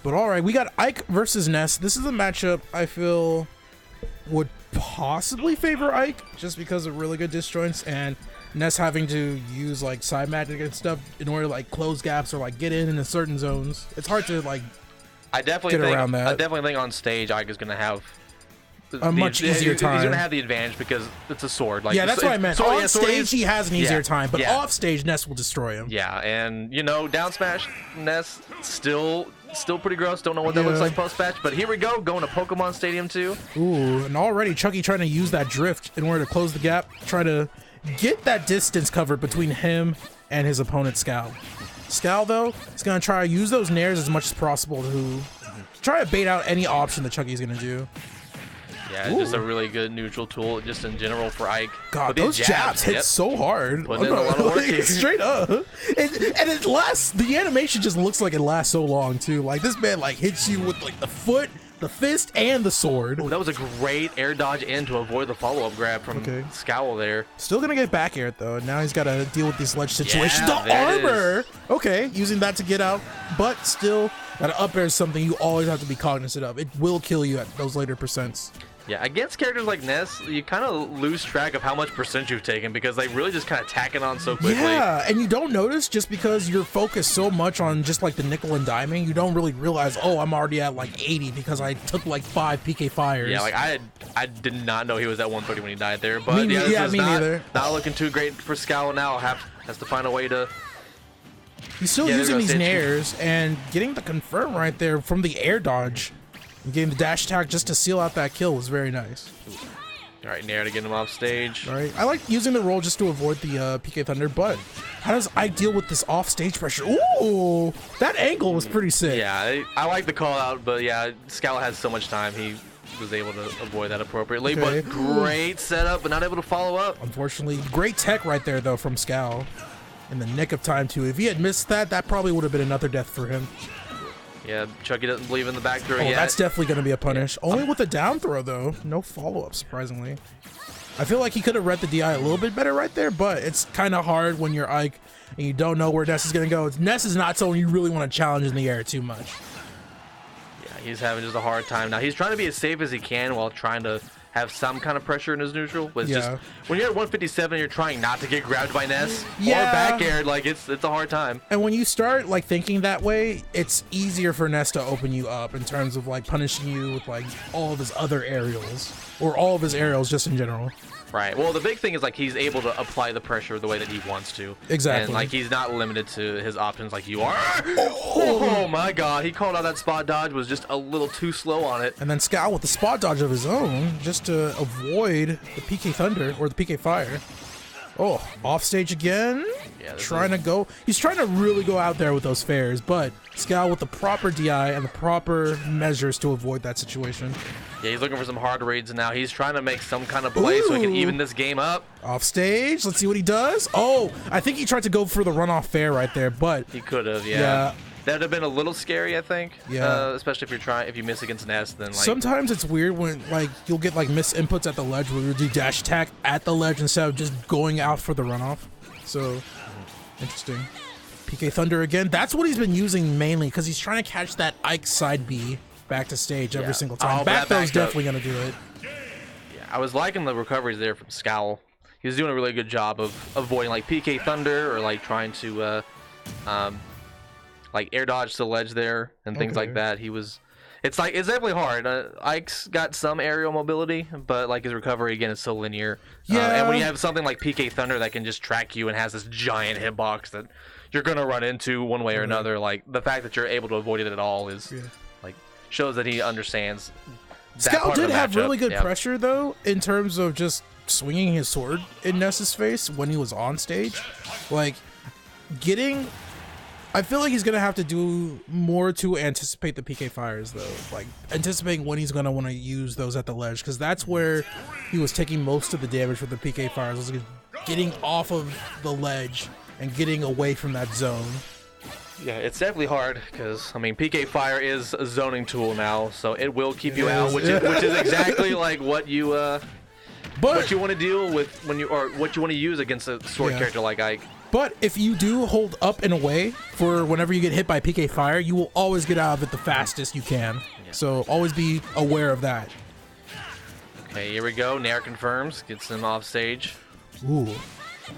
But all right, we got Ike versus Ness. This is a matchup I feel would possibly favor Ike just because of really good disjoints and Ness having to use like side magic and stuff in order to like close gaps or like get in certain zones. It's hard to like I definitely think on stage Ike is gonna have a much easier time. He's gonna have the advantage because it's a sword. Like, yeah, that's what I meant. On stage, he has an easier time, but yeah. off stage, Ness will destroy him. Yeah, and you know, down smash, Ness still pretty gross. Don't know what that looks like post patch, but here we go, going to Pokemon Stadium 2. Ooh, and already Chuky trying to use that drift in order to close the gap, try to get that distance covered between him and his opponent Scowl. Scowl though is gonna try to use those nairs as much as possible to try to bait out any option that Chucky's gonna do. Yeah, it's just a really good neutral tool, just in general for Ike. God, those jabs hit so hard. Putting in a lot of work here. Straight up. And it lasts, the animation just looks like it lasts so long too. Like this man like hits you with like the foot, the fist, and the sword. Oh, that was a great air dodge in to avoid the follow-up grab from Scowl there. Still gonna get back air though. Now he's gotta deal with these ledge situations. The armor! Okay, using that to get out, but still, that up air is something you always have to be cognizant of. It will kill you at those later percents. Yeah, against characters like Ness, you kind of lose track of how much percent you've taken because they really just kind of tack it on so quickly. Yeah, and you don't notice just because you're focused so much on just like the nickel and diming, you don't really realize, oh, I'm already at like 80 because I took like 5 PK fires. Yeah, like I did not know he was at 130 when he died there, but me neither. Not looking too great for Scowl now. Has to find a way to. He's still using these nairs and getting the confirm right there from the air dodge. Getting the dash attack just to seal out that kill was very nice. All right, Nair to get him off stage. All right, I like using the roll just to avoid the PK Thunder, but how does I deal with this off stage pressure? Ooh, that angle was pretty sick. Yeah, I like the call out, but yeah, Scowl has so much time. He was able to avoid that appropriately, but great setup, but not able to follow up. Unfortunately, great tech right there though from Scowl in the nick of time too. If he had missed that, that probably would have been another death for him. Yeah, Chucky doesn't believe in the back throw yet. That's definitely going to be a punish. Only with the down throw, though. No follow-up, surprisingly. I feel like he could have read the DI a little bit better right there, but it's kind of hard when you're Ike and you don't know where Ness is going to go. Ness is not someone you really want to challenge in the air too much. Yeah, he's having just a hard time. Now, he's trying to be as safe as he can while trying to have some kind of pressure in his neutral. But it's just when you're at 157 and you're trying not to get grabbed by Ness or back aired, like it's a hard time. And when you start like thinking that way, it's easier for Ness to open you up in terms of like punishing you with like all of his other aerials or all of his aerials just in general. Right. Well, the big thing is like he's able to apply the pressure the way that he wants to. Exactly. And like he's not limited to his options like you are. Oh my God! He called out that spot dodge, was just a little too slow on it. And then Scowl with the spot dodge of his own just to avoid the PK Thunder or the PK Fire. Oh, off stage again. Yeah, trying to go. He's trying to really go out there with those fares, but Scowl with the proper DI and the proper measures to avoid that situation. Yeah, he's looking for some hard reads now. He's trying to make some kind of play so he can even this game up. Off stage. Let's see what he does. Oh, I think he tried to go for the runoff fair right there, but he could have. Yeah. That would have been a little scary, I think. Yeah. Especially if you miss against Ness, then like. Sometimes it's weird when like you'll get like missed inputs at the ledge where you do dash attack at the ledge instead of just going out for the runoff. So interesting. PK Thunder again. That's what he's been using mainly because he's trying to catch that Ike side B back to stage every single time. Back throw's definitely gonna do it. Yeah, I was liking the recoveries there from Scowl. He was doing a really good job of avoiding like PK Thunder or like trying to like air dodge to the ledge there and things like that. It's definitely hard. Ike's got some aerial mobility, but like his recovery again is so linear. Yeah. And when you have something like PK Thunder that can just track you and has this giant hitbox that you're gonna run into one way or another, like the fact that you're able to avoid it at all is like shows that he understands. Scowl did have really good pressure though in terms of just swinging his sword in Ness's face when he was on stage, like getting. I feel like he's going to have to do more to anticipate the PK fires, though. Like, anticipating when he's going to want to use those at the ledge, because that's where he was taking most of the damage for the PK fires, was getting off of the ledge and getting away from that zone. Yeah, it's definitely hard, because, I mean, PK Fire is a zoning tool now, so it will keep you out, which is exactly like what you... what you want to deal with when you, or what you want to use against a sword character like Ike. But if you do hold up and away for whenever you get hit by PK Fire, you will always get out of it the fastest you can. Yeah. So always be aware of that. Okay, here we go. Nair confirms. Gets him off stage. Ooh.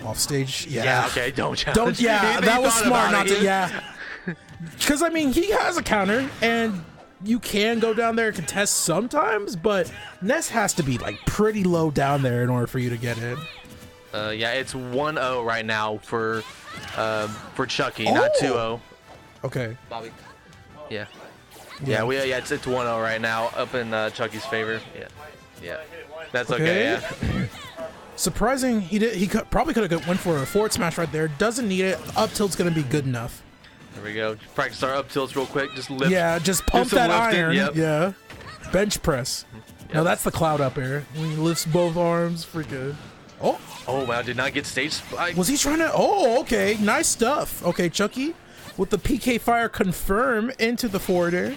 Off stage? Yeah. Yeah, okay, don't challenge. Yeah, that was smart not to, yeah. Because, I mean, he has a counter, and you can go down there and contest sometimes, but Ness has to be, like, pretty low down there in order for you to get in. Yeah, it's 1-0 right now for Chuky, not 2-0. Okay. Bobby. Yeah. Yeah, it's 1-0 right now, up in Chuky's favor. Yeah. That's okay, yeah. Surprising, he probably could have went for a forward smash right there. Doesn't need it. Up tilt's gonna be good enough. There we go. Practice our up tilts real quick. Just lift. Yeah, just pump that iron. Yep. Yeah. Bench press. Yep. No, that's the cloud up air. When he lifts both arms, freaking. Oh. Oh wow! Did not get stage spike. Was he trying to? Oh, okay. Nice stuff. Okay, Chuky with the PK Fire confirm into the forward air,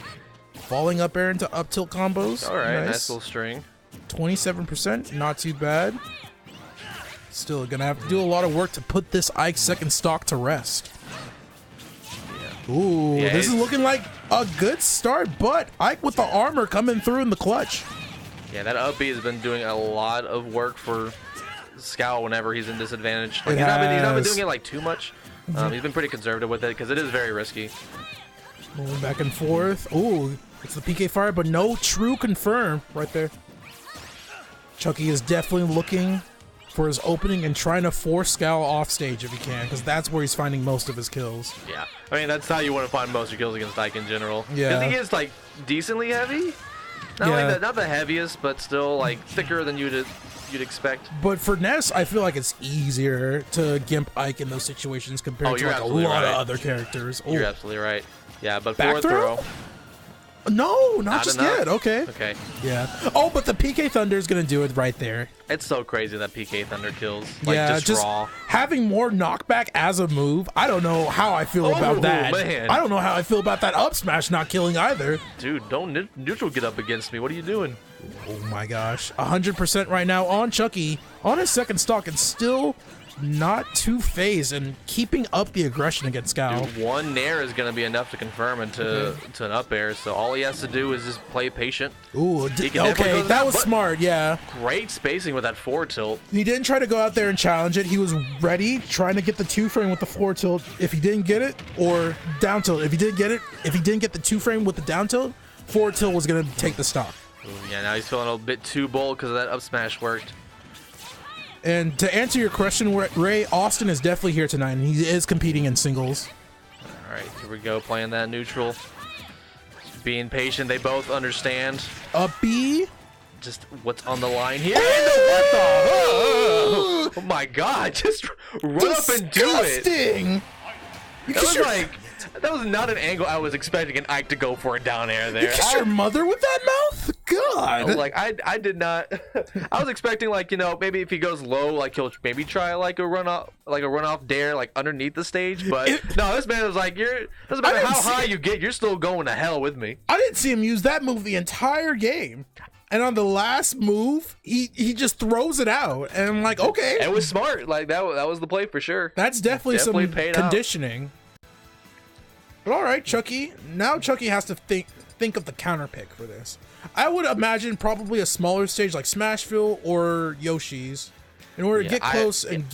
falling up air into up tilt combos. All right, nice little string. 27%, not too bad. Still gonna have to do a lot of work to put this Ike second stock to rest. Yeah. Ooh, yeah, this is looking like a good start, but Ike with the armor coming through in the clutch. Yeah, that up B has been doing a lot of work for Scowl whenever he's in disadvantage. Like, he's not been doing it like too much. He's been pretty conservative with it because it is very risky. Moving back and forth. Ooh, it's the PK Fire, but no true confirm right there. Chuky is definitely looking for his opening and trying to force Scowl off stage if he can, because that's where he's finding most of his kills. Yeah, I mean that's how you want to find most of your kills against Ike in general. Yeah, because he is like decently heavy, not the heaviest, but still like thicker than you'd expect. But for Ness, I feel like it's easier to gimp Ike in those situations compared to like a lot of other characters. You're absolutely right. Yeah, but back throw. No, not just yet. Okay. Okay. Yeah. Oh, but the PK Thunder is gonna do it right there. It's so crazy that PK Thunder kills. Like, just raw. Having more knockback as a move. I don't know how I feel about that. Man. I don't know how I feel about that up smash not killing either. Dude, don't neutral get up against me. What are you doing? Oh my gosh. 100% right now on Chuky on his second stock and still not too phased and keeping up the aggression against Scowl. Dude, one nair is going to be enough to confirm into to an up air, so all he has to do is just play patient. Ooh, okay, that was smart, yeah. Great spacing with that forward tilt. He didn't try to go out there and challenge it. He was ready, trying to get the 2-frame with the forward tilt. If he didn't get it, or down tilt. If he didn't get it, if he didn't get the 2-frame with the down tilt, forward tilt was going to take the stock. Ooh, yeah, now he's feeling a bit too bold because that up smash worked. And to answer your question, Ray, Austin is definitely here tonight, and he is competing in singles. All right, here we go, playing that neutral. Being patient, they both understand. A B? Just what's on the line here. What the? Oh my God, just run up and do it. Disgusting! That was not an angle I was expecting an Ike to go for a down air there. You kiss your mother with that mouth? God. Like I did not. I was expecting, like, you know, maybe if he goes low, like he'll maybe try like a runoff dare like underneath the stage. But no, this man was like, doesn't matter how high you get, you're still going to hell with me. I didn't see him use that move the entire game. And on the last move, he just throws it out, and I'm like, okay. It was smart. Like that was the play for sure. That's definitely some conditioning. But all right, Chuky. Now Chuky has to think of the counter pick for this. I would imagine probably a smaller stage like Smashville or Yoshi's, in order to get close and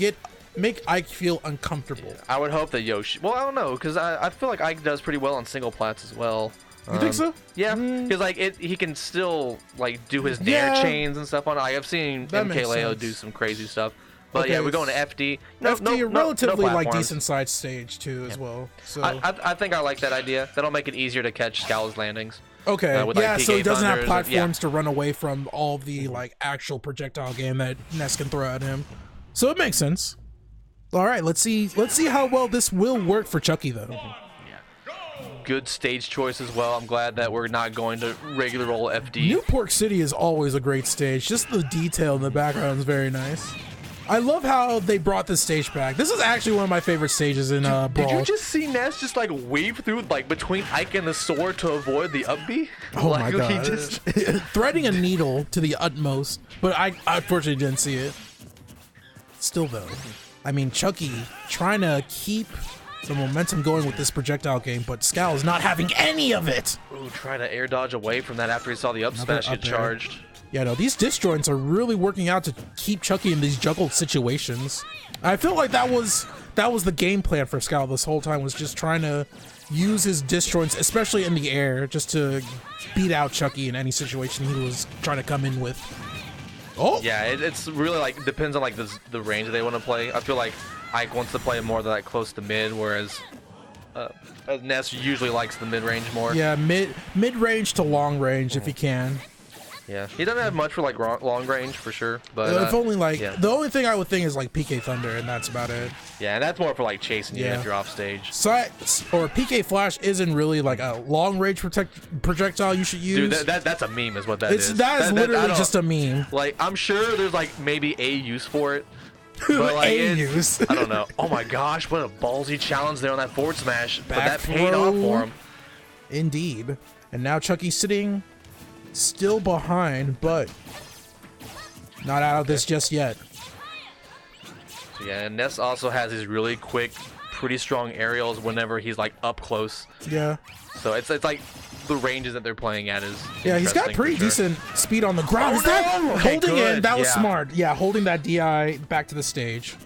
make Ike feel uncomfortable. Yeah, I would hope that Yoshi. Well, I don't know, because I feel like Ike does pretty well on single plats as well. You think so? Yeah, because like he can still like do his nair chains and stuff on it. Like, I've seen MKLeo do some crazy stuff. But yeah, we're going to FD. FD, a relatively like decent sized stage too as well. So I think I like that idea. That'll make it easier to catch Scowl's landings. Okay, with, like, so he doesn't have platforms to run away from all the like actual projectile game that Ness can throw at him. So it makes sense. All right, let's see how well this will work for Chuky though. Good stage choice as well. I'm glad that we're not going to regular roll FD. Newport City is always a great stage. Just the detail in the background is very nice. I love how they brought this stage back. This is actually one of my favorite stages in Brawl. Did you just see Ness just like weave through like between Ike and the sword to avoid the up B? Oh like, my God. He just threading a needle to the utmost, but I unfortunately didn't see it. Still though, I mean, Chuky trying to keep the momentum going with this projectile game, but Scowl is not having any of it. Ooh, trying to air dodge away from that after he saw the up smash get charged. Yeah, no, these disjoints are really working out to keep Chuky in these juggled situations. I feel like that was the game plan for Scowl this whole time, was just trying to use his disjoints, especially in the air, just to beat out Chuky in any situation he was trying to come in with. Oh! Yeah, it's really like depends on like the range they want to play. I feel like Ike wants to play more like close to mid, whereas Ness usually likes the mid range more. Yeah, mid range to long range if he can. Yeah, he doesn't have much for like long range for sure. But if only like the only thing I would think is like PK Thunder, and that's about it. Yeah, and that's more for like chasing you if you're off stage. Or PK Flash isn't really like a long range projectile you should use. Dude, that's a meme, is what that is. That is literally just a meme. Like, I'm sure there's like maybe a use for it. But like, use. I don't know. Oh my gosh, what a ballsy challenge there on that forward smash. But that paid off for him. Indeed. And now Chuky's sitting still behind, but not out of this just yet. Yeah, and Ness also has these really quick, pretty strong aerials whenever he's like up close. Yeah. So it's like the ranges that they're playing at is he's got pretty decent speed on the ground. Holding it, that was smart. Yeah, holding that DI back to the stage.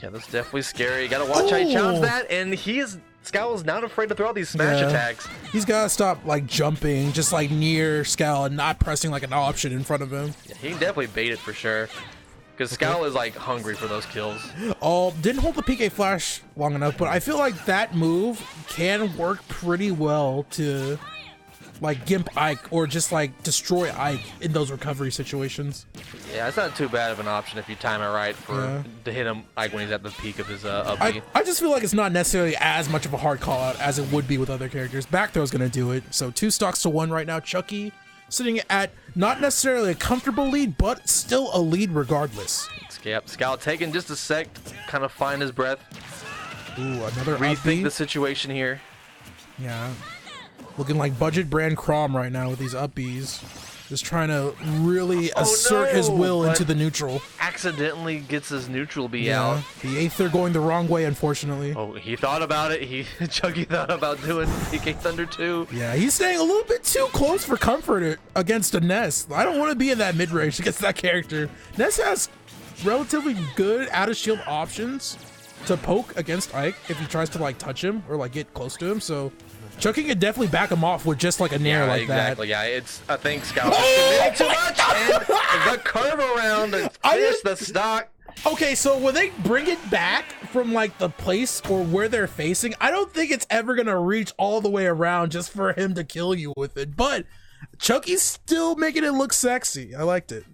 Yeah, that's definitely scary. You gotta watch how he challenged that, and Scowl is not afraid to throw out these smash attacks. He's gotta stop like jumping just like near Scowl and not pressing like an option in front of him. Yeah, he can definitely bait it for sure. Because Scowl is like hungry for those kills. Oh, didn't hold the PK Flash long enough, but I feel like that move can work pretty well to like gimp Ike or just like destroy Ike in those recovery situations. Yeah, it's not too bad of an option if you time it right to hit him like when he's at the peak of his up B. I just feel like it's not necessarily as much of a hard call out as it would be with other characters. Back throw's gonna do it. So 2 stocks to 1 right now. Chuky sitting at not necessarily a comfortable lead, but still a lead regardless. Yep, Scowl taking just a sec to kind of find his breath. Ooh, another rethink the situation here. Yeah. Looking like budget brand Crom right now with these up Bs. Just trying to really assert his will into the neutral. Accidentally gets his neutral B out. The 8th are going the wrong way, unfortunately. Oh, he thought about it. Chuky thought about doing PK Thunder too. Yeah, he's staying a little bit too close for comfort against a Ness. I don't want to be in that mid-range against that character. Ness has relatively good out-of-shield options to poke against Ike if he tries to like touch him or like get close to him, so Chuky can definitely back him off with just like a nair like that. Yeah, I think Scowl is committing too much, and the curve around and finish the stock. Okay, so when they bring it back from like the place or where they're facing, I don't think it's ever gonna reach all the way around just for him to kill you with it. But Chuky's still making it look sexy. I liked it.